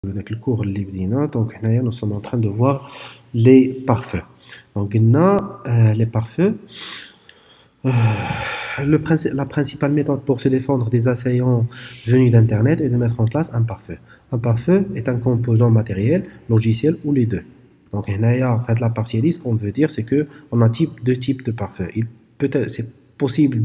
Avec le cours Libdina, donc nous sommes en train de voir les pare-feux. Donc les pare-feux. La principale méthode pour se défendre des assaillants venus d'Internet est de mettre en place un pare-feu. Un pare-feu est un composant matériel, logiciel ou les deux. Donc la partie 10, ce qu'on veut dire, c'est que on a deux types de pare-feu. C'est possible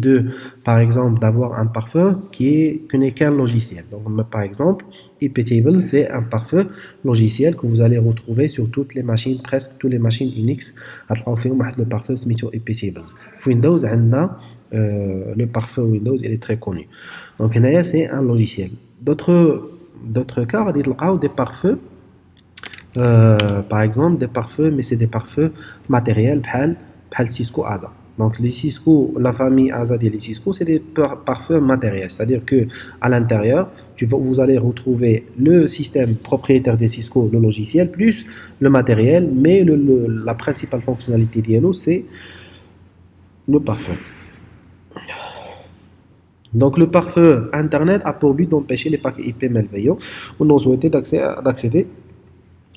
par exemple, d'avoir un pare-feu qui n'est qu'un logiciel. Donc, par exemple, iptable, c'est un pare-feu logiciel que vous allez retrouver sur toutes les machines, presque toutes les machines Unix. Le pare-feu iptable. Windows, le pare-feu Windows, il est très connu. Donc, c'est un logiciel. D'autres cas, on va des pare-feux. Par exemple, des pare-feux, mais c'est des pare-feux matériels, bhal Cisco ASA. Donc, les Cisco, la famille ASA des Cisco, c'est des pare-feux matériels. C'est-à-dire que à l'intérieur, vous allez retrouver le système propriétaire des Cisco, le logiciel, plus le matériel, mais la principale fonctionnalité d'Yellow, c'est le pare-feu. Donc, le pare-feu Internet a pour but d'empêcher les paquets IP malveillants ou non souhaités d'accéder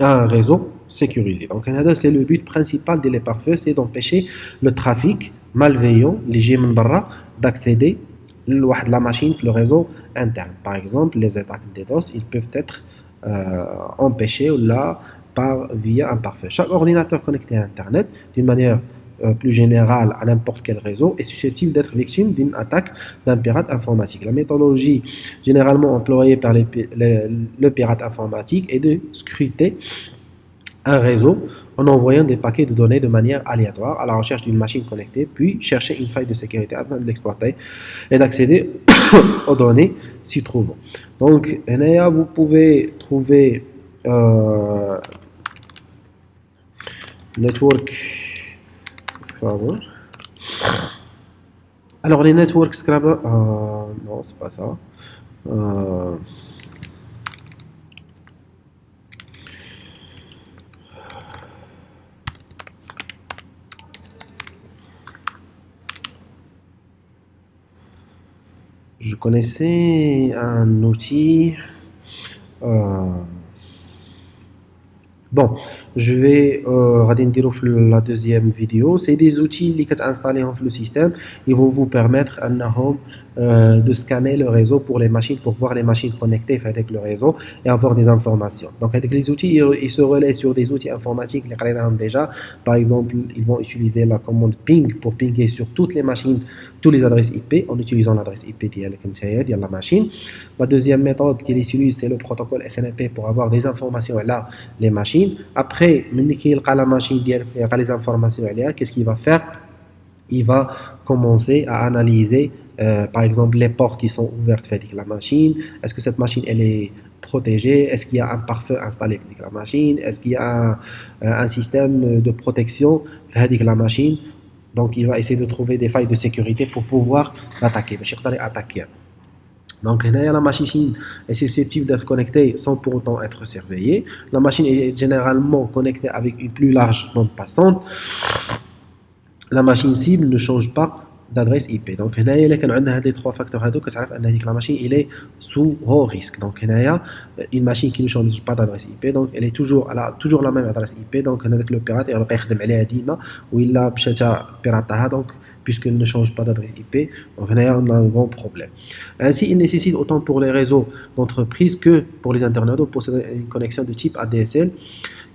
à un réseau sécurisé. Donc, c'est le but principal des pare-feux, c'est d'empêcher le trafic malveillant, les GM d'accéder à la machine, le réseau interne. Par exemple, les attaques DDoS, ils peuvent être empêchés via un pare-feu. Chaque ordinateur connecté à Internet, d'une manière plus générale à n'importe quel réseau, est susceptible d'être victime d'une attaque d'un pirate informatique. La méthodologie généralement employée par le pirate informatique est de scruter un réseau en envoyant des paquets de données de manière aléatoire à la recherche d'une machine connectée, puis chercher une faille de sécurité afin de l'exploiter et d'accéder aux données s'y trouvant. Donc, vous pouvez trouver network Scrabble. Alors, les network Scrabble, non, c'est pas ça. Je connaissais un outil. Bon, je vais regarder la deuxième vidéo. C'est des outils qui sont installés dans le système. Ils vont vous permettre de scanner le réseau pour les machines, pour voir les machines connectées avec le réseau et avoir des informations. Donc, avec les outils, ils se relaient sur des outils informatiques déjà. Par exemple, ils vont utiliser la commande ping pour pinguer sur toutes les machines, toutes les adresses IP en utilisant l'adresse IP de la machine. La deuxième méthode qu'ils utilisent, c'est le protocole SNMP pour avoir des informations là, les machines. Après, la machine les informations, qu'est-ce qu'il va faire? Il va commencer à analyser, par exemple, les portes qui sont ouvertes avec la machine. Est-ce que cette machine elle est protégée? Est-ce qu'il y a un pare-feu installé avec la machine? Est-ce qu'il y a un système de protection avec la machine? Donc, il va essayer de trouver des failles de sécurité pour pouvoir l'attaquer. Donc, la machine est susceptible d'être connectée sans pour autant être surveillée. La machine est généralement connectée avec une plus large bande passante. La machine cible ne change pas d'adresse IP. Donc, il y a les trois facteurs que la machine est sous haut risque. Donc, une machine qui ne change pas d'adresse IP, donc elle a toujours la même adresse IP. Donc, le pirate, il va ou il a pirate, donc puisqu'il ne change pas d'adresse IP, donc on a un grand problème. Ainsi, il nécessite autant pour les réseaux d'entreprise que pour les internautes posséder une connexion de type ADSL,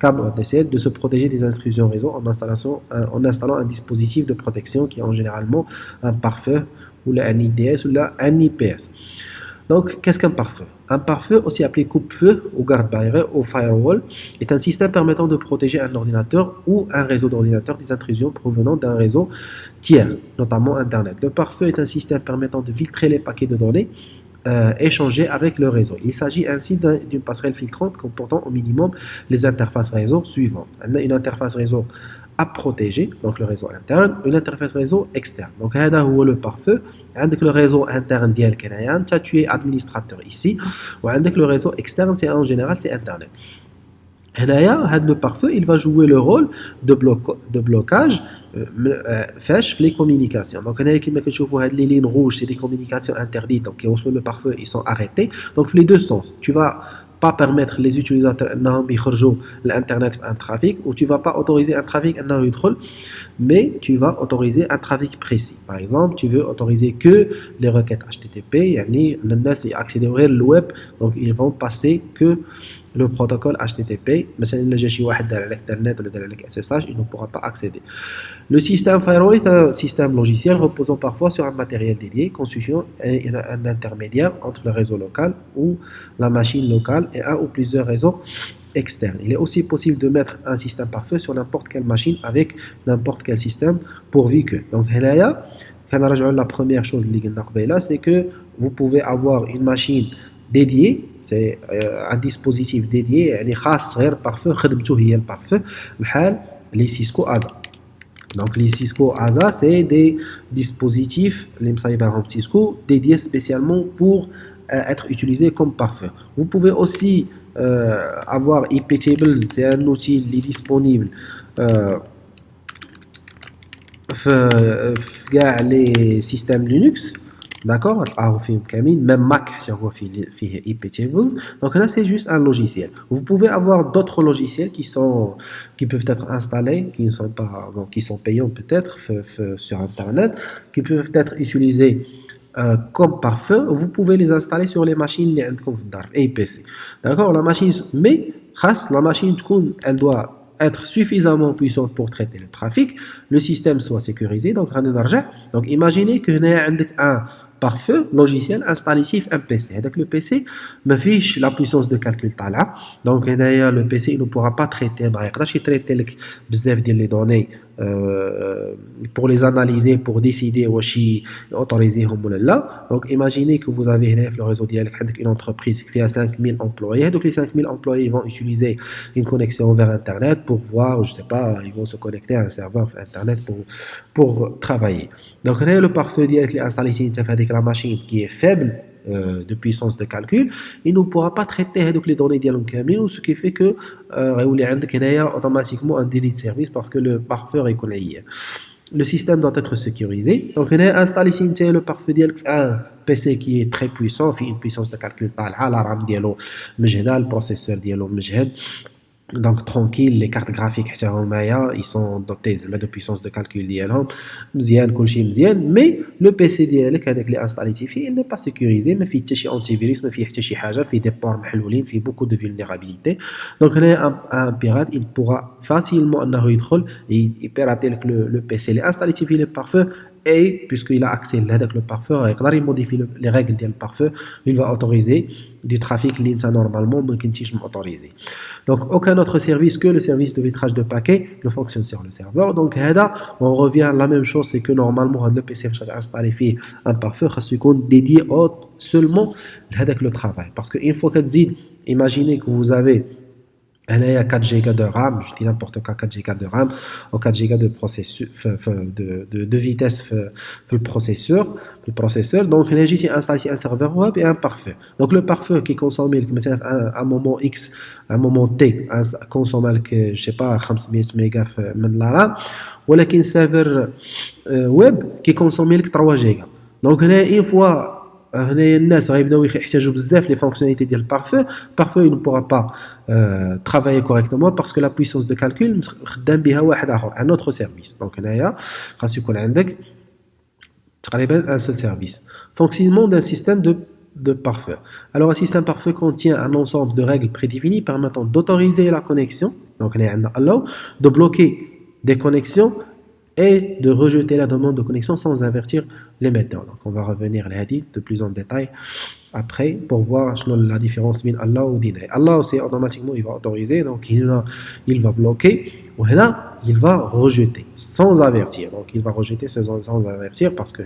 câble ADSL, de se protéger des intrusions réseau en installant un dispositif de protection qui est généralement un pare-feu ou un IDS ou un IPS. Donc, qu'est-ce qu'un pare-feu? Un pare-feu, aussi appelé coupe-feu ou garde-barrière ou firewall, est un système permettant de protéger un ordinateur ou un réseau d'ordinateurs des intrusions provenant d'un réseau tiers, notamment Internet. Le pare-feu est un système permettant de filtrer les paquets de données échangés avec le réseau. Il s'agit ainsi d'une passerelle filtrante comportant au minimum les interfaces réseau suivantes. Une interface réseau à protéger, donc le réseau interne, une interface réseau externe. Donc, c'est le pare-feu. Avec le réseau interne, tu es administrateur ici. Ou avec le réseau externe, en général, c'est Internet. Le pare-feu, il va jouer le rôle de blocage les communications. Donc, les lignes rouges, c'est des communications interdites. Donc, le pare-feu, ils sont arrêtés. Donc, les deux sens. Tu vas pas permettre les utilisateurs انهم يخرجوا l'internet un trafic, ou tu vas pas autoriser un trafic انه يدخل, mais tu vas autoriser un trafic précis. Par exemple, tu veux autoriser que les requêtes HTTP, يعني الناس accéder غير الويب, donc ils vont passer que le protocole HTTP. مثلا إلا جا شي واحد دار عليك internet ولا دار عليك SSH, il ne pourra pas accéder. Le système firewall est un système logiciel reposant parfois sur un matériel dédié, constituant un intermédiaire entre le réseau local ou la machine locale et un ou plusieurs réseaux externes. Il est aussi possible de mettre un système pare-feu sur n'importe quelle machine avec n'importe quel système pourvu que. Donc, la première chose c'est que vous pouvez avoir une machine dédiée, c'est un dispositif dédié, يعني خاص غير pare-feu, خدمته هي الpare-feu, بحال les Cisco ASA. Donc les Cisco ASA, c'est des dispositifs, les Cisco, dédiés spécialement pour être utilisés comme pare-feu. Vous pouvez aussi avoir iptables, c'est un outil disponible dans les systèmes Linux. D'accord, même Mac فيه iptables. Donc là c'est juste un logiciel. Vous pouvez avoir d'autres logiciels qui peuvent être installés, qui ne sont pas, donc qui sont payants peut-être sur internet, qui peuvent être utilisés comme pare-feu. Vous pouvez les installer sur les machines اللي عندكم في الدار في اي بي سي. D'accord, la machine, mais la machine elle doit être suffisamment puissante pour traiter le trafic, le système soit sécurisé. Donc imaginez que vous avez un pare-feu logiciel installé sur un PC. Donc le PC me fiche la puissance de calcul تاعها. Donc le PC il ne pourra pas traiter, ما يقدرش يتريتي لك بزاف ديال les données pour les analyser, pour décider واش autoriser ولا لا. Donc imaginez que vous avez هنا في le réseau ديالك عندك une entreprise qui a 5000 employés. Donc les 5000 employés vont utiliser une connexion vers internet pour voir, je sais pas, ils vont se connecter à un serveur vers internet pour travailler. Donc là le pare-feu ديالك اللي installé sur هذيك la machine qui est faible de puissance de calcul, il ne pourra pas traiter les données ديالهم كاملين, ce qui fait que غيولي عندك هنايا automatiquement un délit de service parce que le pare-feu يكون. Le système doit être sécurisé. Donc on a installé le pare-feu ديالك un PC qui est très puissant, في une puissance de calcul طالعه, la RAM ديالو مجهده, le processeur ديالو مجهد. Donc tranquille, les cartes graphiques ils sont dotés de puissance de calcul ديالهم مزيان, كلشي مزيان, mais le PC ديالك هذاك اللي installé فيه il n'est pas sécurisé, ما فيه حتى شي antivirus, ما فيه حتى شي حاجه, فيه des ports محلولين, فيه beaucoup de vulnérabilité. Donc هنا un pirate il pourra facilement انه يدخل يبيراتي لك le PC اللي installé فيه le pare-feu, et puisqu'il a accès à le pare-feu, il modifie les règles du pare-feu, il va autoriser du trafic qui normalement pas autorisé. Donc aucun autre service que le service de filtrage de paquets ne fonctionne sur le serveur. Donc on revient à la même chose, c'est que normalement le PC installé un pare-feu dédié seulement à le travail. Parce qu'une fois que imaginez que vous avez 4 Go de RAM, je dis n'importe quoi, 4 Go de RAM ou 4 Go de processeur, de vitesse le processeur. Donc j'ai installé un serveur web et un pare-feu. Donc le pare-feu qui consomme à un moment X, à un moment T, consomme je sais pas 500 mégas de la RAM, ou un serveur web qui consomme 3 Go. Donc une fois هنا الناس غيبداو يحتاجوا بزاف les fonctionnalités ديال pare-feu il ne pourra pas travailler correctement parce que la puissance de calcul خدام بها واحد اخر, un autre service. Donc هنايا خاص يكون عندك تقريبا un seul service. Fonctionnement d'un système de pare-feu. Alors un système pare-feu contient un ensemble de règles prédéfinies permettant d'autoriser la connexion, donc هنا عندنا allow, de bloquer des connexions et de rejeter la demande de connexion sans avertir l'émetteur. Donc on va revenir à l'hadi de plus en détail après pour voir la différence entre Allah ou deny. Allah c'est automatiquement il va autoriser, donc il va bloquer, ou là il va rejeter sans avertir. Donc il va rejeter sans avertir parce que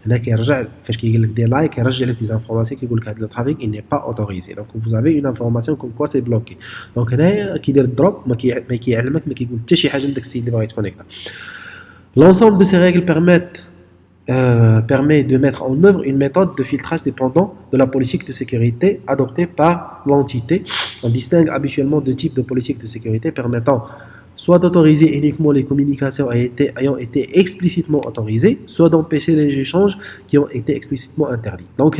هنا كيرجع فاش كيقول لك دي لايك يرجع لك des informations كيقول لك هذا الترافيك il n'est pas autorisé. Donc vous avez une information comme quoi c'est bloqué. Donc هنا كيدير دروب ما كيعلمك, ما كيقول حتى شي حاجه من داك السيد اللي باغي يتكونيكتا. L'ensemble de ces règles permet de mettre en œuvre une méthode de filtrage dépendant de la politique de sécurité adoptée par l'entité. On distingue habituellement deux types de politique de sécurité permettant soit d'autoriser uniquement les communications ayant été explicitement autorisées, soit d'empêcher les échanges qui ont été explicitement interdits. Donc,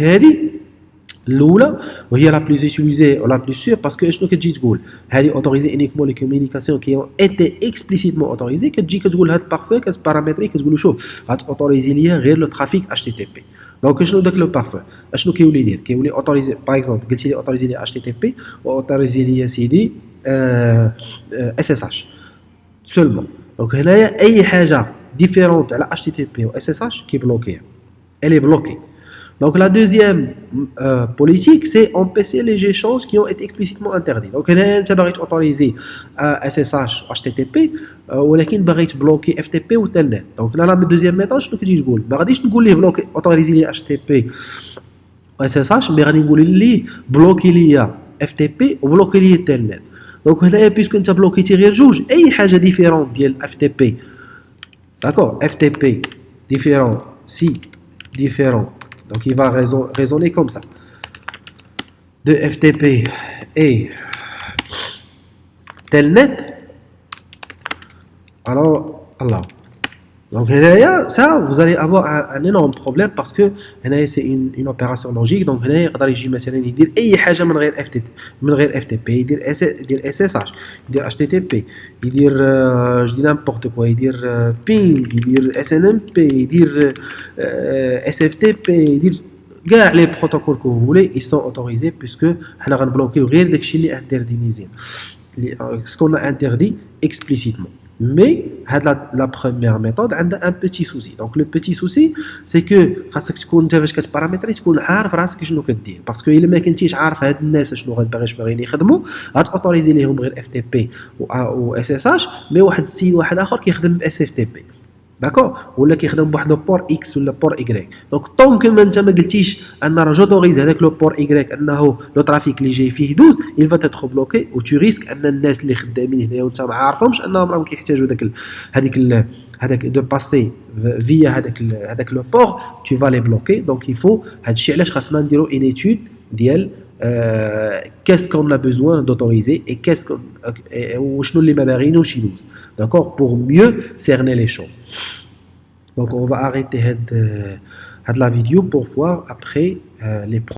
الاولى وهي la plus utilisée ou la plus sûre parce que شنو كتجي تقول هذه autorisée uniquement les communications qui ont été explicitement autorisées كتجي كتقول هذا البارفو كتبارامتري كتقول له شوف غاتautoriser ليا غير لو ترافيك HTTP دونك شنو داك لو بارفو شنو كيولي يدير كيولي اوتوريزي باغ اكزومبل قلتي لي اوتوريزي لي HTTP و اوتوريزي لي سيدي SSH seulement دونك هنايا اي حاجه ديفيرونت على HTTP و SSH كيبلوكيها elle est bloquée. Donc la deuxième politique, c'est empêcher les échanges qui ont été explicitement interdits. Donc tu as autorisé SSH, HTTP, ولكن بغيت bloquer FTP ou Telnet. Donc là, la deuxième méthode, je te dis, ما غاديش نقول ليه bloquer autoriser لي HTTP و SSH, mais غادي نقول ليه bloquer لي FTP و bloquer لي Telnet. Donc هنايا puisque انت بلوكيتي غير جوج, اي حاجه ديفيرونت ديال FTP, d'accord, FTP différent, si différent. Donc il va raisonner comme ça. De FTP et Telnet. Alors, Allah. Donc ça, vous allez avoir un énorme problème parce que c'est une opération logique. Donc il y مثلا يدير أي حاجة من غير FTP, يدير SSH, يدير HTTP, يدير je dis n'importe quoi, يدير ping, يدير SNMP, يدير SFTP, يدير كاع les protocoles que vous voulez, ils sont autorisés puisque حنا غنبلوكيو غير داكشي اللي interdit ce qu'on a interdit explicitement. Mais la première méthode a un petit souci. Donc le petit souci, c'est que خاصك تكون انت فاش كتبارامتري تكون عارف راسك شنو كدير باسكو الا ما كنتيش عارف هاد الناس شنو باغيين يخدموا غاتوتوريزي ليهم غير FTP و SSH مي واحد السيد واحد اخر كيخدم SFTP داكور ولا كيخدم بواحد لو بور اكس ولا بور ايغريك دونك طونك ما انت ما قلتيش ان راه جوتوريز هذاك لو بور ايغريك انه لو ترافيك اللي جاي فيه يدوز il va être bloqué و tu risques ان الناس اللي خدامين هنايا وانت ما عارفهمش انهم راهم كيحتاجوا هذاك دو باسي فيا هذاك لو بور tu vas les bloquer donc il faut هادشي علاش خاصنا نديرو une étude ديال qu'est-ce qu'on a besoin d'autoriser et وشنو اللي ما باغيينوش يدوز d'accord pour mieux cerner les choses. Donc on va arrêter la vidéo pour voir après les